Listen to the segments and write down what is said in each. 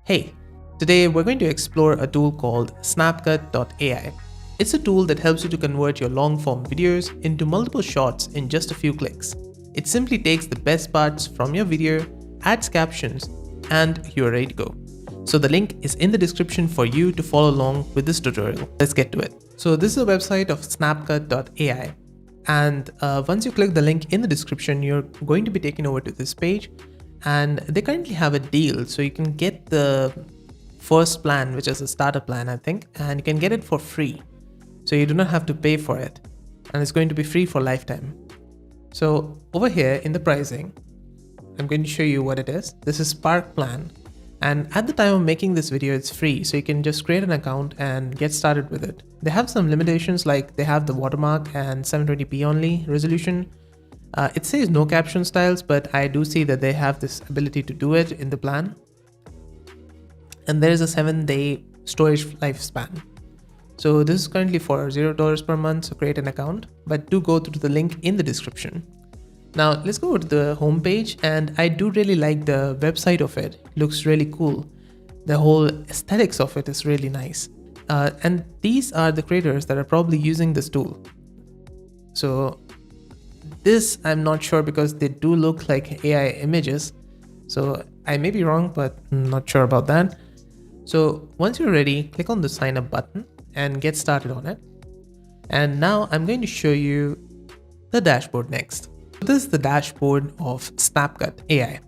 Hey, today we're going to explore a tool called Snapcut.ai. It's a tool that helps you to convert your long-form videos into multiple shots in just a few clicks. It simply takes the best parts from your video, adds captions, and you're ready to go. So the link is in the description for you to follow along with this tutorial. Let's get to it. So this is a website of Snapcut.ai. And once you click the link in the description, you're going to be taken over to this page. And they currently have a deal, so you can get the first plan, which is a starter plan, I think, and you can get it for free. So you do not have to pay for it, and it's going to be free for lifetime. So over here in the pricing, I'm going to show you what it is. This is Spark plan. And at the time of making this video, it's free. So you can just create an account and get started with it. They have some limitations, like they have the watermark and 720p only resolution. It says no caption styles, but I do see that they have this ability to do it in the plan. And there is a 7-day storage lifespan. So this is currently for $0 per month, so create an account, but do go to the link in the description. Now let's go to the home page, and I do really like the website of it. It looks really cool. The whole aesthetics of it is really nice. And these are the creators that are probably using this tool. So this I'm not sure, because they do look like AI images. So I may be wrong, but I'm not sure about that. So once you're ready, click on the sign up button and get started on it. And now I'm going to show you the dashboard next. This is the dashboard of Snapcut AI.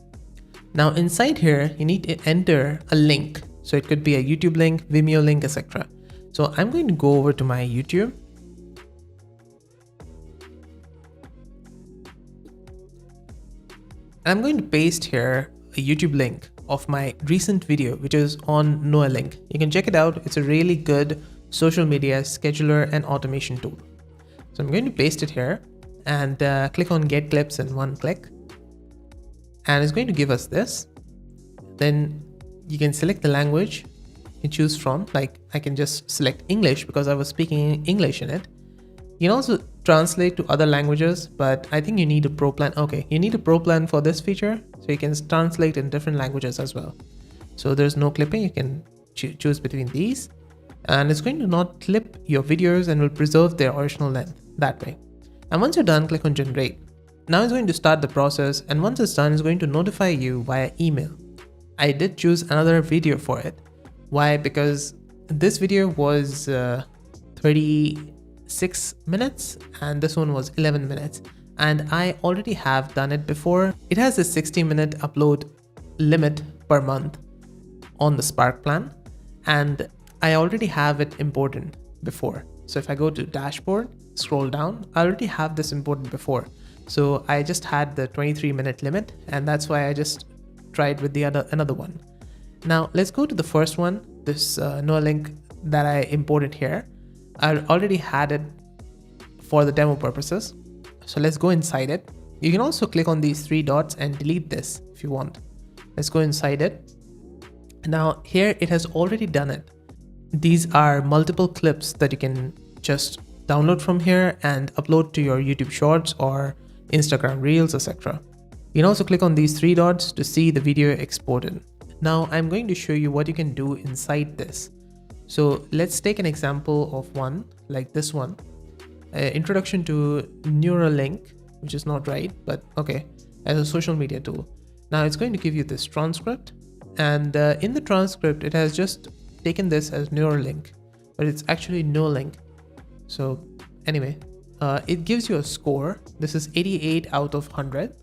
Now inside here, you need to enter a link. So it could be a YouTube link, Vimeo link, etc. So I'm going to go over to my YouTube. I'm going to paste here a YouTube link of my recent video, which is on Neuralink. You can check it out. It's a really good social media scheduler and automation tool. So I'm going to paste it here and click on get clips in one click. And it's going to give us this. Then you can select the language you choose from. Like I can just select English because I was speaking English in it. You can also translate to other languages, but I think you need a pro plan. Okay, you need a pro plan for this feature, so you can translate in different languages as well. So there's no clipping. You can choose between these, and it's going to not clip your videos and will preserve their original length that way. And once you're done, click on generate. Now it's going to start the process, and once it's done, it's going to notify you via email. I did choose another video for it. Why? Because this video was 36 minutes and this one was 11 minutes, and I already have done it before. It has a 60-minute upload limit per month on the Spark plan, and I already have it imported before. So if I go to dashboard, scroll down, I already have this imported before. So I just had the 23-minute limit, and that's why I just tried with the another one. Now let's go to the first one, this Neuralink that I imported here. I already had it for the demo purposes. So let's go inside it. You can also click on these 3 dots and delete this if you want. Let's go inside it. Now here it has already done it. These are multiple clips that you can just download from here and upload to your YouTube Shorts or Instagram Reels, etc. You can also click on these 3 dots to see the video exported. Now I'm going to show you what you can do inside this. So let's take an example of one like this one, introduction to Neuralink, which is not right, but okay, as a social media tool. Now it's going to give you this transcript, and in the transcript, it has just taken this as Neuralink, but it's actually Neuralink. So anyway, it gives you a score. This is 88 out of 100.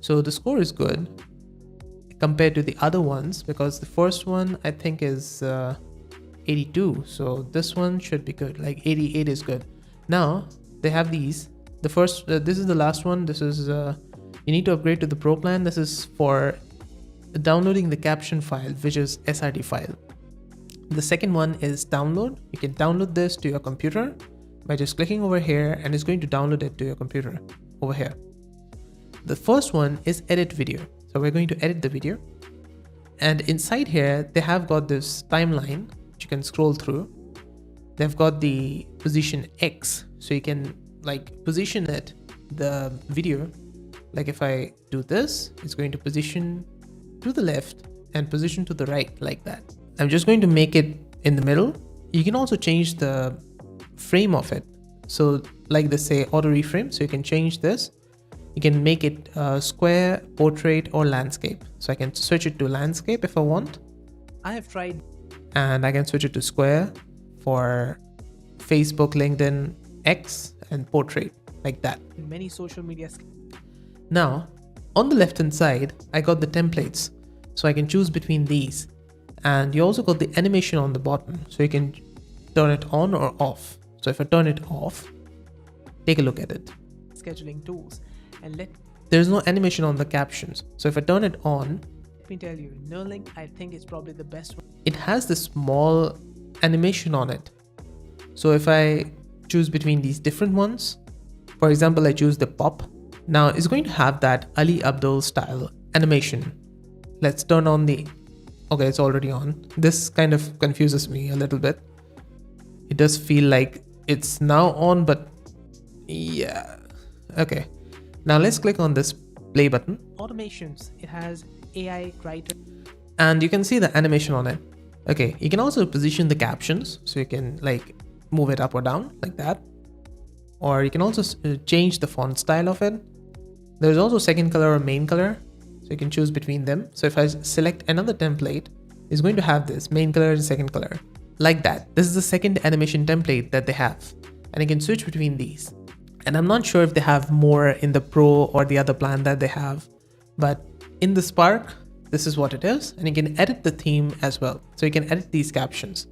So the score is good compared to the other ones, because the first one I think is 82, so this one should be good. Like 88 is good. Now they have these. The first, this is the last one. This is you need to upgrade to the pro plan. This is for downloading the caption file, which is SRT file. The second one is download. You can download this to your computer by just clicking over here, and it's going to download it to your computer over here. The first one is edit video. So we're going to edit the video, and inside here they have got this timeline you can scroll through. They've got the position X, so you can like position it, the video. Like if I do this, it's going to position to the left and position to the right like that. I'm just going to make it in the middle. You can also change the frame of it. So like this, say auto reframe. So you can change this. You can make it square, portrait, or landscape. So I can switch it to landscape if I want. I have tried. And I can switch it to square for Facebook, LinkedIn, X, and portrait like that. In many social media. Now, on the left hand side, I got the templates. So I can choose between these. And you also got the animation on the bottom. So you can turn it on or off. So if I turn it off, take a look at it. Scheduling tools. And there's no animation on the captions. So if I turn it on, let me tell you, Neuralink, I think it's probably the best one. It has this small animation on it. So if I choose between these different ones, for example, I choose the pop. Now it's going to have that Ali Abdul style animation. Let's turn on the, okay, it's already on. This kind of confuses me a little bit. It does feel like it's now on, but yeah, okay. Now let's click on this play button. Automations, it has AI writer. And you can see the animation on it. Okay, you can also position the captions. So you can like move it up or down like that. Or you can also change the font style of it. There's also second color or main color. So you can choose between them. So if I select another template, it's going to have this main color and second color like that. This is the second animation template that they have. And you can switch between these. And I'm not sure if they have more in the Pro or the other plan that they have, but in the Spark, this is what it is. And you can edit the theme as well. So you can edit these captions.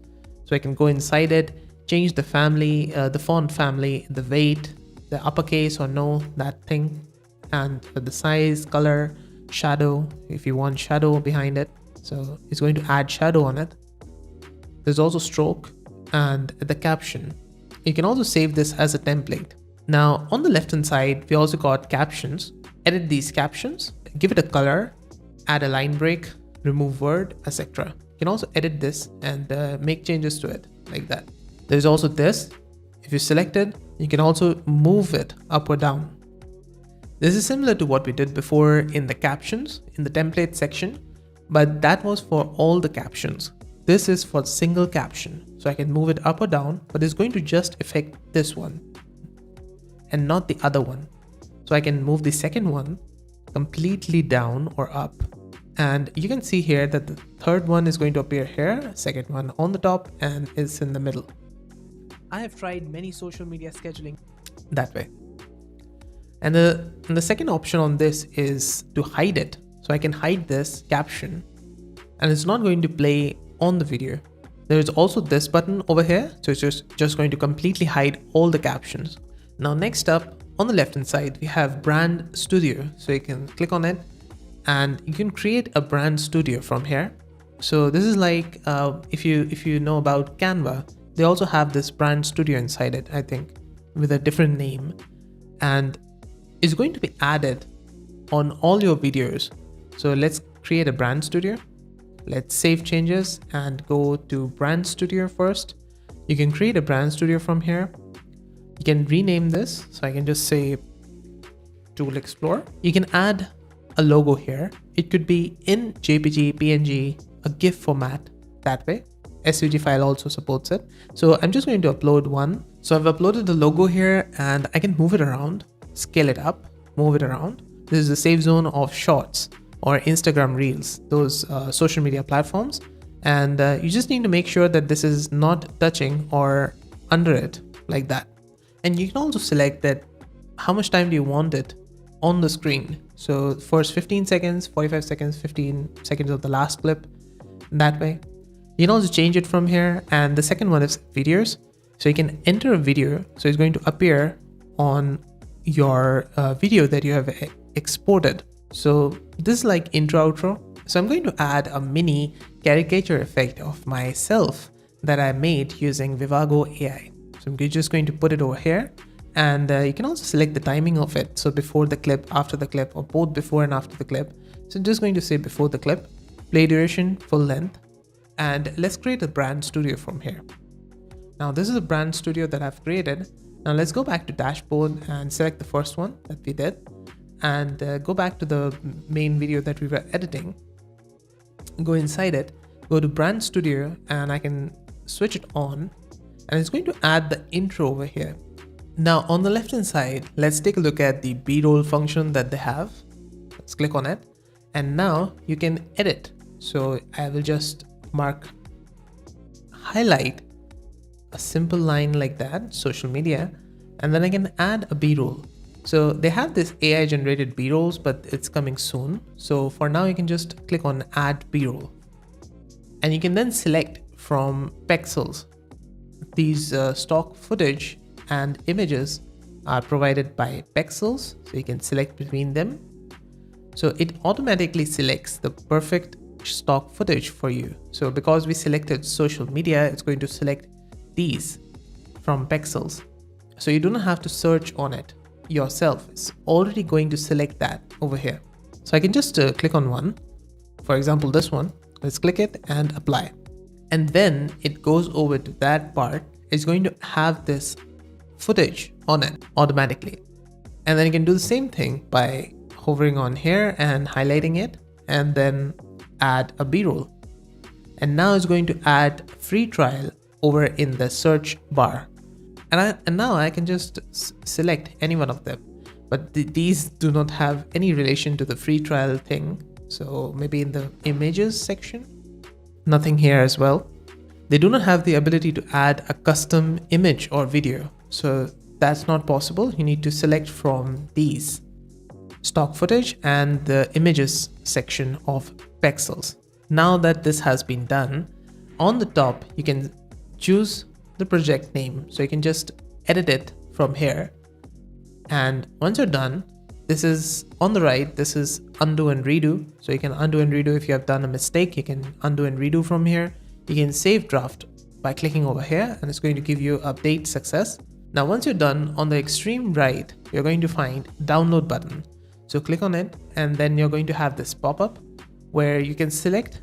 So I can go inside it, change the family, the font family, the weight, the uppercase or no, that thing, and the size, color, shadow, if you want shadow behind it. So it's going to add shadow on it. There's also stroke and the caption. You can also save this as a template. Now on the left hand side, we also got captions. Edit these captions, give it a color, add a line break, remove word, etc. You can also edit this and make changes to it like that. There's also this. If you select it, you can also move it up or down. This is similar to what we did before in the captions in the template section, but that was for all the captions. This is for single caption. So I can move it up or down, but it's going to just affect this one and not the other one. So I can move the second one completely down or up. And you can see here that the third one is going to appear here, second one on the top, and is in the middle. I have tried many social media scheduling that way. And the second option on this is to hide it. So I can hide this caption and it's not going to play on the video. There's also this button over here. So it's just going to completely hide all the captions. Now, next up on the left hand side, we have Brand Studio. So you can click on it and you can create a brand studio from here. So this is like, if you know about Canva, they also have this brand studio inside it, I think, with a different name. And it's going to be added on all your videos. So let's create a brand studio. Let's save changes and go to Brand Studio first. You can create a brand studio from here. You can rename this. So I can just say Tool Explorer. You can add a logo here. It could be in JPG, PNG, a GIF format that way. SVG file also supports it. So I'm just going to upload one. So I've uploaded the logo here and I can move it around, scale it up, move it around. This is the safe zone of Shorts or Instagram Reels, those social media platforms. And you just need to make sure that this is not touching or under it like that. And you can also select that how much time do you want it on the screen. So first 15 seconds, 45 seconds, 15 seconds of the last clip, that way. You can also change it from here. And the second one is videos. So you can enter a video. So it's going to appear on your video that you have exported. So this is like intro, outro. So I'm going to add a mini caricature effect of myself that I made using Vivago AI. So I'm just going to put it over here. And you can also select the timing of it. So before the clip, after the clip, or both before and after the clip. So I'm just going to say before the clip, play duration, full length. And let's create a brand studio from here. Now this is a brand studio that I've created. Now let's go back to dashboard and select the first one that we did. And go back to the main video that we were editing. go inside it, go to Brand Studio, and I can switch it on, and it's going to add the intro over here. Now on the left hand side, let's take a look at the B-roll function that they have. Let's click on it, and now you can edit. So I will just highlight a simple line like that, social media, and then I can add a B-roll. So they have this AI generated B-rolls, but it's coming soon. So for now, you can just click on add B-roll, and you can then select from Pikzels. These stock footage and images are provided by Pikzels, so you can select between them. So it automatically selects the perfect stock footage for you. So because we selected social media, it's going to select these from Pikzels. So you do not have to search on it yourself. It's already going to select that over here. So I can just click on one, for example, this one. Let's click it and apply. And then it goes over to that part. It's going to have this footage on it automatically. And then you can do the same thing by hovering on here and highlighting it, and then add a B-roll. And now it's going to add free trial over in the search bar. And now I can just select any one of them, but these do not have any relation to the free trial thing. So maybe in the images section, nothing here as well. They do not have the ability to add a custom image or video. So that's not possible. You need to select from these stock footage and the images section of Pikzels. Now that this has been done, on the top, you can choose the project name. So you can just edit it from here. And once you're done, this is on the right, this is undo and redo. So you can undo and redo if you have done a mistake, you can undo and redo from here. You can save draft by clicking over here, and it's going to give you update success. Now, once you're done, on the extreme right, you're going to find download button. So click on it, and then you're going to have this pop-up where you can select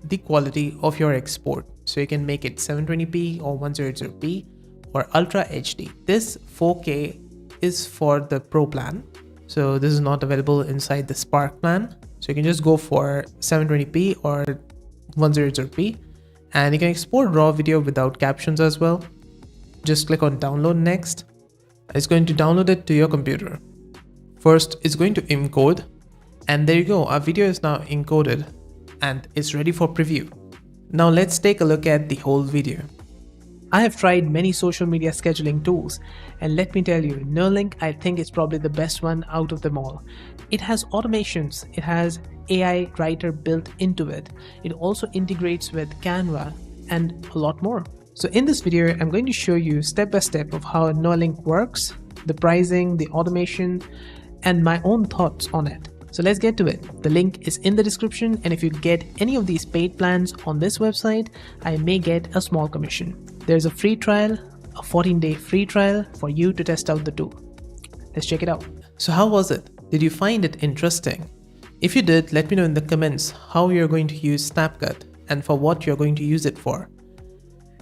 the quality of your export. So you can make it 720p or 100p or Ultra HD. This 4K is for the Pro plan. So this is not available inside the Spark plan. So you can just go for 720p or 100p, and you can export raw video without captions as well. Just click on download next. It's going to download it to your computer. First, it's going to encode, and there you go. Our video is now encoded and it's ready for preview. Now let's take a look at the whole video. I have tried many social media scheduling tools, and let me tell you, Neuralink, I think is probably the best one out of them all. It has automations, it has AI writer built into it. It also integrates with Canva and a lot more. So in this video, I'm going to show you step by step of how Neuralink works, the pricing, the automation, and my own thoughts on it. So let's get to it. The link is in the description, and if you get any of these paid plans on this website, I may get a small commission. There's a free trial, a 14-day free trial for you to test out the tool. Let's check it out. So how was it? Did you find it interesting? If you did, let me know in the comments how you're going to use Snapcut and for what you're going to use it for.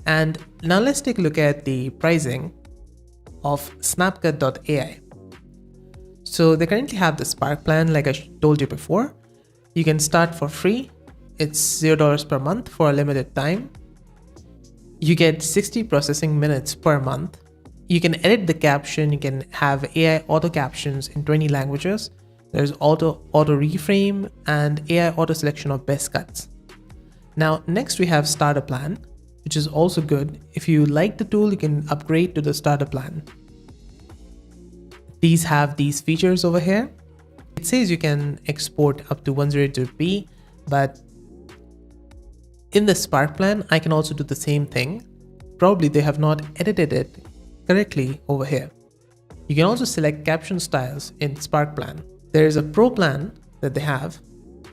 And now let's take a look at the pricing of Snapcut.ai. So they currently have the Spark plan, like I told you before. You can start for free. It's $0 per month for a limited time. You get 60 processing minutes per month. You can edit the caption. You can have AI auto captions in 20 languages. There's auto reframe and AI auto selection of best cuts. Now, next we have starter plan, which is also good. If you like the tool, you can upgrade to the starter plan. These have these features over here. It says you can export up to 100p, but in the Spark plan, I can also do the same thing. Probably they have not edited it correctly over here. You can also select caption styles in Spark plan. There is a Pro plan that they have,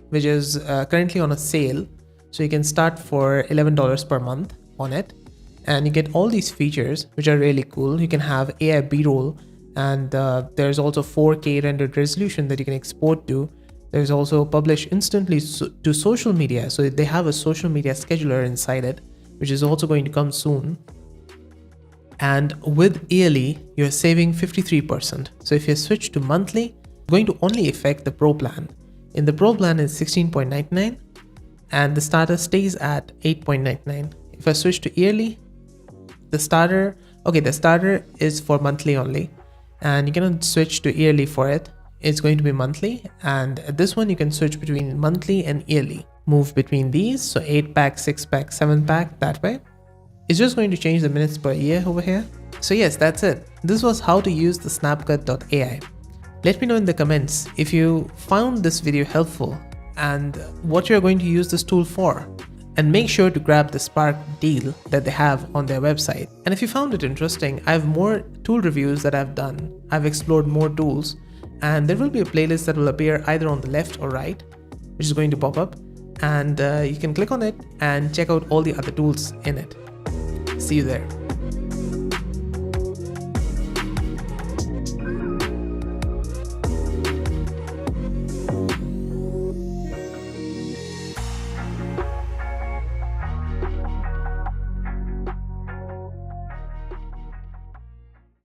which is currently on a sale. So you can start for $11 per month on it, and you get all these features, which are really cool. You can have AI B-roll, and there's also 4K rendered resolution that you can export to. There's also publish instantly to social media. So they have a social media scheduler inside it, which is also going to come soon. And with yearly, you're saving 53%. So if you switch to monthly, it's going to only affect the Pro plan. In the Pro plan, it's $16.99, and the starter stays at 8.99. If I switch to yearly, the starter is for monthly only, and you cannot switch to yearly for it. It's going to be monthly, and this one you can switch between monthly and yearly. Move between these, so 8-pack, 6-pack, 7-pack, that way. It's just going to change the minutes per year over here. So yes, that's it. This was how to use the Snapcut.ai. Let me know in the comments if you found this video helpful and what you're going to use this tool for. And make sure to grab the Spark deal that they have on their website. And if you found it interesting, I have more tool reviews that I've done. I've explored more tools, and there will be a playlist that will appear either on the left or right, which is going to pop up, and you can click on it and check out all the other tools in it. See you there.